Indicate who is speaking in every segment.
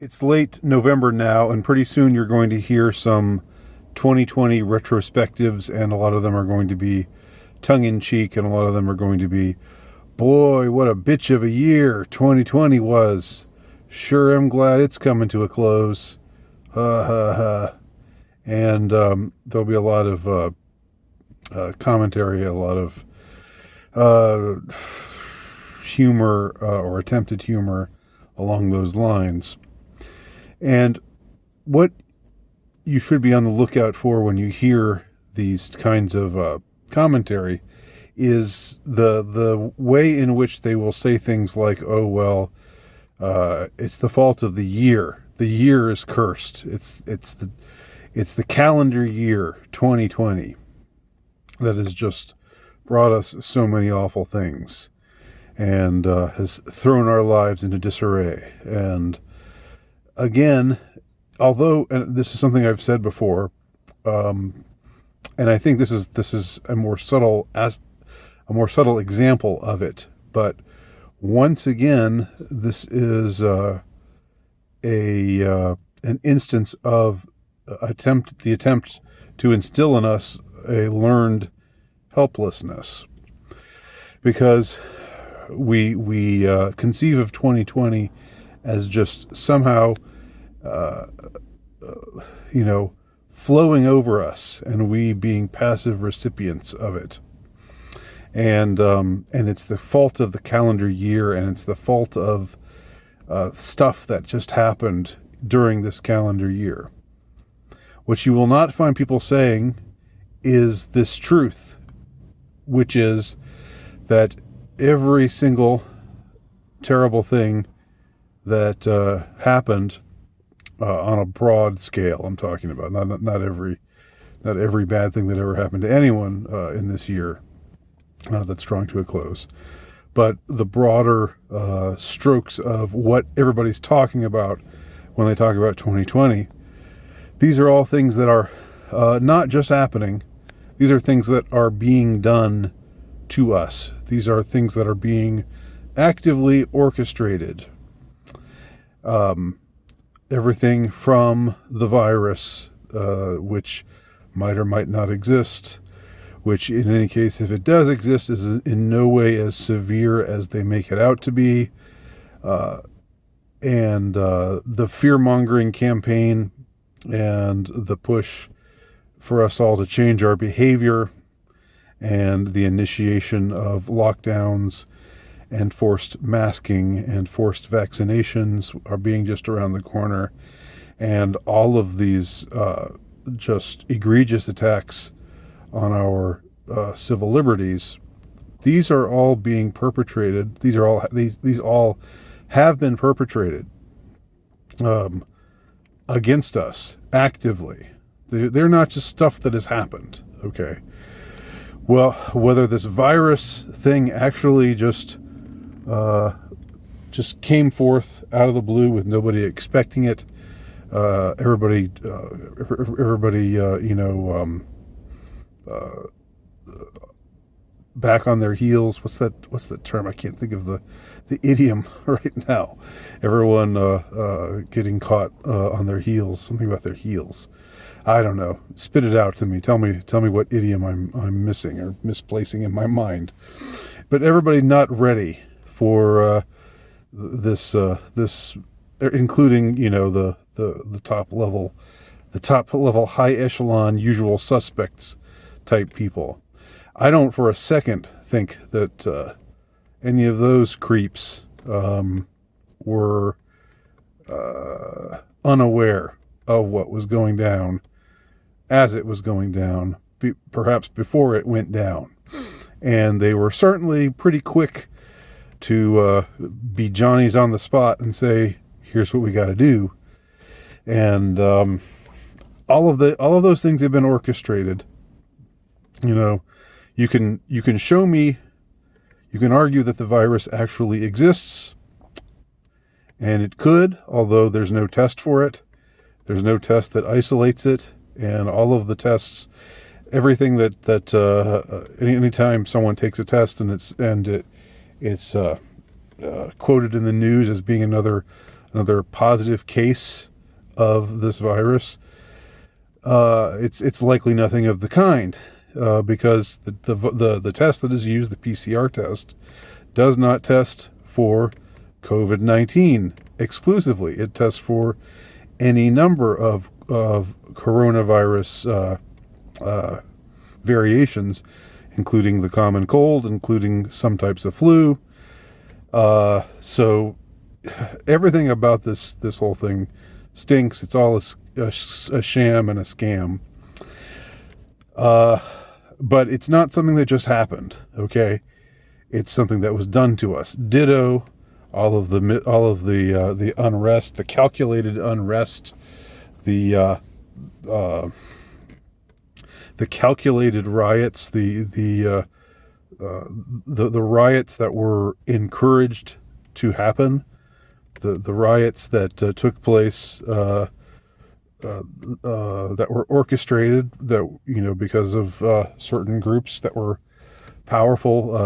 Speaker 1: It's late November now, and pretty soon you're going to hear some 2020 retrospectives, and a lot of them are going to be tongue-in-cheek, and a lot of them are going to be, boy, what a bitch of a year 2020 was. Sure am glad it's coming to a close. Ha ha ha. And there'll be a lot of commentary, a lot of uh, humor or attempted humor along those lines. And what you should be on the lookout for when you hear these kinds of commentary is the way in which they will say things like, "Oh well, it's the fault of the year. The year is cursed. It's the calendar year 2020 that has just brought us so many awful things and has thrown our lives into disarray." And again, although, and this is something I've said before, um, and I think this is a more subtle example of it. But once again, this is a an instance of the attempt to instill in us a learned helplessness, because we conceive of 2020 as just somehow uh, you know, flowing over us, and we being passive recipients of it. And it's the fault of the calendar year, and it's the fault of stuff that just happened during this calendar year. What you will not find people saying is this truth, which is that every single terrible thing that happened on a broad scale, I'm talking about not every bad thing that ever happened to anyone in this year that's drawing to a close, but the broader strokes of what everybody's talking about when they talk about 2020. These are all things that are not just happening. These are things that are being done to us. These are things that are being actively orchestrated. Um, Everything from the virus, which might or might not exist, which in any case, if it does exist, is in no way as severe as they make it out to be, and the fear-mongering campaign and the push for us all to change our behavior, and the initiation of lockdowns and forced masking and forced vaccinations are being just around the corner. And all of these just egregious attacks on our civil liberties, these are all being perpetrated. These all have been perpetrated um, against us actively. They're not just stuff that has happened. Okay. Well, whether this virus thing actually just came forth out of the blue with nobody expecting it. Everybody, back on their heels. What's that term? I can't think of the idiom right now. Everyone getting caught on their heels. Something about their heels. I don't know. Spit it out to me. Tell me what idiom I'm missing or misplacing in my mind. But everybody not ready for this, including the top level high echelon usual suspects type people. I don't for a second think that any of those creeps were unaware of what was going down as it was going down, perhaps before it went down. And they were certainly pretty quick to be Johnnies on the spot and say, "Here's what we got to do." And all of those things have been orchestrated. You can show me, you can argue that the virus actually exists, and it could, although there's no test for it. There's no test that isolates it, and all of the tests, everything that anytime someone takes a test and it's quoted in the news as being another another positive case of this virus, it's likely nothing of the kind, because the test that is used, the PCR test, does not test for COVID-19 exclusively. It tests for any number of coronavirus variations, including the common cold, including some types of flu. So everything about this whole thing stinks. It's all a sham and a scam. But it's not something that just happened. Okay, it's something that was done to us. Ditto all of the unrest, the calculated unrest, the calculated riots, the riots that were encouraged to happen, the riots that took place, that were orchestrated, that, because of certain groups that were powerful,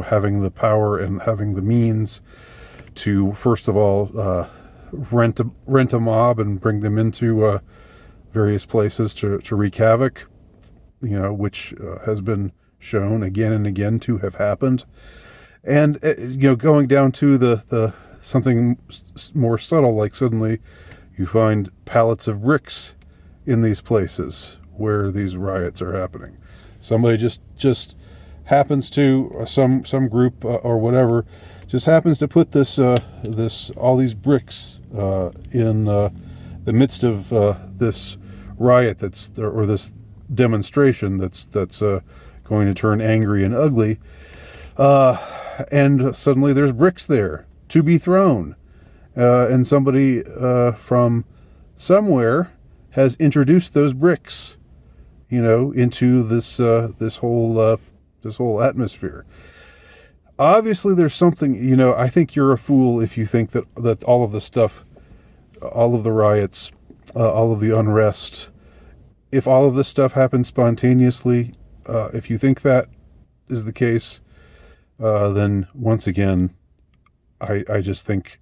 Speaker 1: having the power and having the means to, first of all, rent a mob and bring them into various places to wreak havoc, which has been shown again and again to have happened. And going down to the something more subtle, like suddenly you find pallets of bricks in these places where these riots are happening. Somebody just happens to, some group or whatever, just happens to put all these bricks in the midst of this riot or this demonstration that's going to turn angry and ugly, and suddenly there's bricks there to be thrown, and somebody from somewhere has introduced those bricks, into this whole atmosphere. Obviously, there's something. I think you're a fool if you think that all of the stuff, all of the riots, all of the unrest, if all of this stuff happens spontaneously, if you think that is the case, then once again, I just think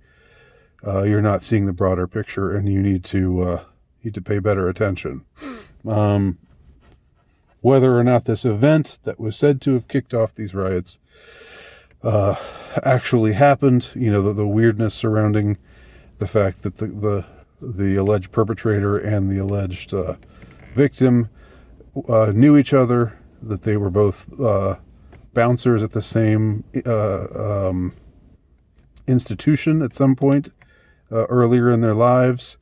Speaker 1: you're not seeing the broader picture, and you need to pay better attention. Whether or not this event that was said to have kicked off these riots actually happened, the weirdness surrounding the fact that the alleged perpetrator and the alleged victim knew each other, that they were both bouncers at the same institution at some point earlier in their lives,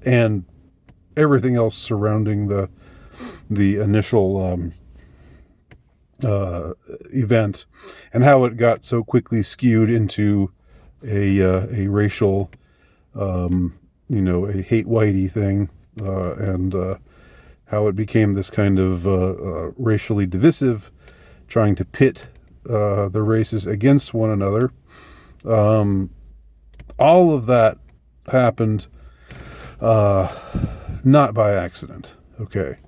Speaker 1: and everything else surrounding the initial event, and how it got so quickly skewed into a racial, a hate whitey thing, and how it became this kind of racially divisive, trying to pit the races against one another. All of that happened not by accident. Okay.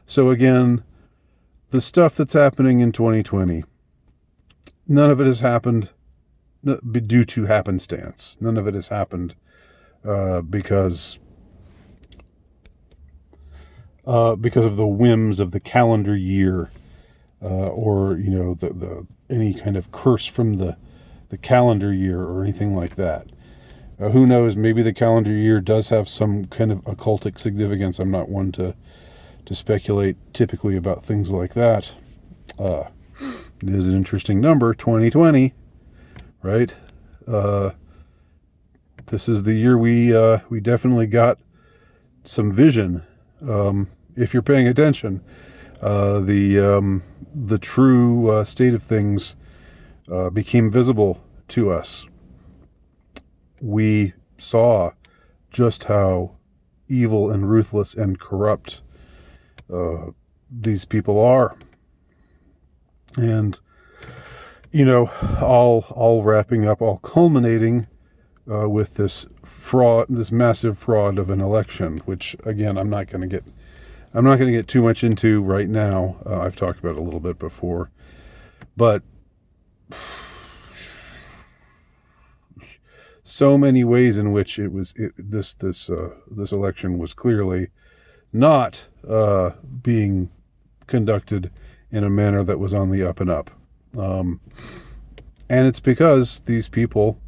Speaker 1: So again, the stuff that's happening in 2020, none of it has happened due to happenstance. None of it has happened because of the whims of the calendar year, or the any kind of curse from the calendar year or anything like that. Who knows? Maybe the calendar year does have some kind of occultic significance. I'm not one to speculate typically about things like that. It is an interesting number, 2020, right? This is the year we definitely got some vision. If you're paying attention, the true state of things became visible to us. We saw just how evil and ruthless and corrupt these people are, and all wrapping up, all culminating with this fraud, this massive fraud of an election, which again I'm not going to get too much into right now. I've talked about it a little bit before, but so many ways in which this election was clearly not being conducted in a manner that was on the up and up. And it's because these people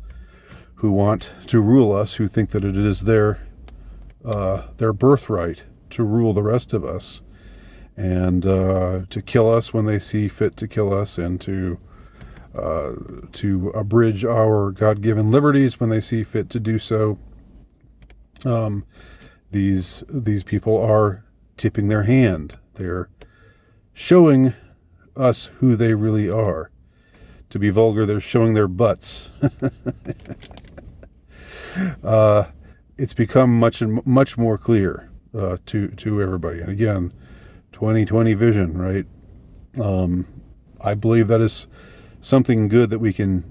Speaker 1: who want to rule us, who think that it is their birthright to rule the rest of us, and to kill us when they see fit to kill us, and to abridge our God-given liberties when they see fit to do so. These people are tipping their hand. They're showing us who they really are. To be vulgar, they're showing their butts. It's become much more clear to everybody. And again, 2020 vision, right? I believe that is something good that we can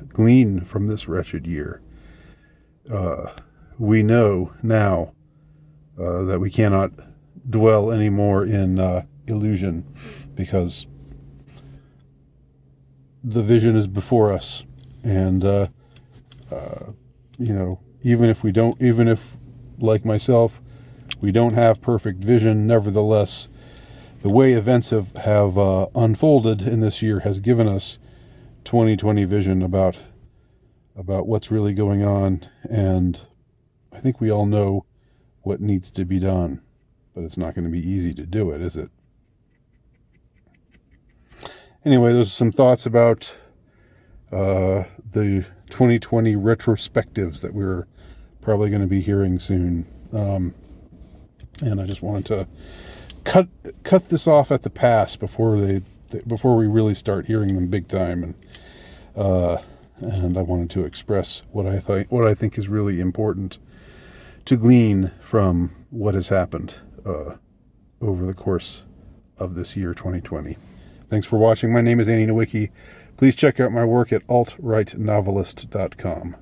Speaker 1: glean from this wretched year. We know now that we cannot dwell anymore in illusion, because the vision is before us, and even if like myself, we don't have perfect vision, nevertheless, the way events have unfolded in this year has given us 2020 vision about what's really going on, and I think we all know what needs to be done, but it's not going to be easy to do it, is it? Anyway, those are some thoughts about the 2020 retrospectives that we're probably going to be hearing soon. And I just wanted to cut this off at the pass before we really start hearing them big time, and I wanted to express what I think is really important to glean from what has happened over the course of this year 2020. Thanks for watching. My name is Andy Nowicki. Please check out my work at altrightnovelist.com.